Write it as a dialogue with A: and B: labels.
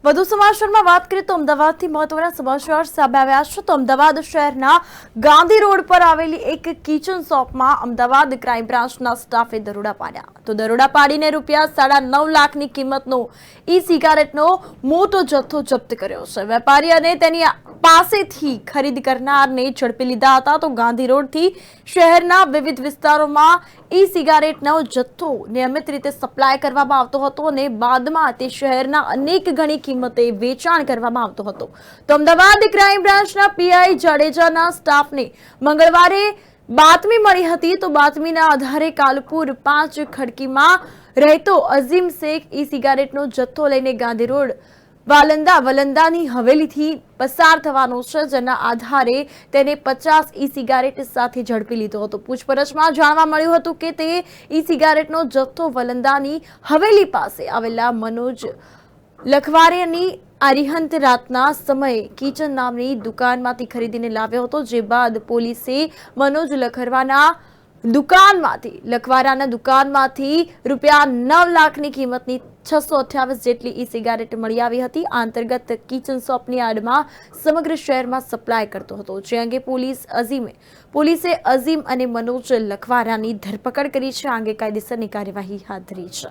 A: વધુ સમાચારમાં વાત કરીએ તો અમદાવાદથી મહત્વના સમાચાર સામે આવ્યા છે. તો અમદાવાદ શહેરના ગાંધી રોડ પર આવેલી એક કિચન શોપમાં અમદાવાદ ક્રાઇમ બ્રાન્ચના સ્ટાફે દરોડા પાડ્યા. તો દરોડા પાડીને રૂપિયા 9.5 લાખની કિંમતનો ઈ સિગારેટનો મોટો જથ્થો જપ્ત કર્યો છે. વેપારી અને તેની પાસેથી ખરીદ કરનારને ઝડપી લીધા હતા. તો ગાંધી રોડથી શહેરના વિવિધ વિસ્તારોમાં ઈ સિગારેટનો જથ્થો નિયમિત રીતે સપ્લાય કરવામાં આવતો હતો અને બાદમાં તે શહેરના અનેક ગણી કિંમતે વેચાણ કરવામાં આવતો હતો. તો અમદાવાદ ક્રાઇમ બ્રાન્ચના પીઆઈ જાડેજાના સ્ટાફને મંગળવારે બાતમી મળી હતી. તો બાતમીના આધારે કાલુપુર 5 ખડકીમાં રહેતો અઝીમ શેખ ઈ સિગારેટનો જથ્થો લઈને ગાંધી રોડ વલંદાની હવેલીથી પસાર થવાનો છે, જેના આધારે તેને 50 ઈ સિગારેટ સાથે ઝડપી લીધો હતો. પૂછપરછમાં જાણવા મળ્યું હતું કે તે ઈ સિગારેટનો જથ્થો વલંદાની હવેલી પાસે આવેલા મનોજ લખવારિયાની અરિહંત રાતના સમયે કિચન નામની દુકાનમાંથી ખરીદીને લાવ્યો હતો. જે બાદ પોલીસે મનોજ લખવારાના દુકાનમાંથી રૂપિયા 9 લાખની કિંમતની 628 જેટલી ઈ સિગારેટ મળી આવી હતી. આ અંતર્ગત કિચન શોપની આડમાં સમગ્ર શહેરમાં સપ્લાય કરતો હતો. જે અંગે પોલીસે અઝીમ અને મનોજ લખવારાની ધરપકડ કરી છે. આ અંગે કાયદેસરની કાર્યવાહી હાથ ધરી છે.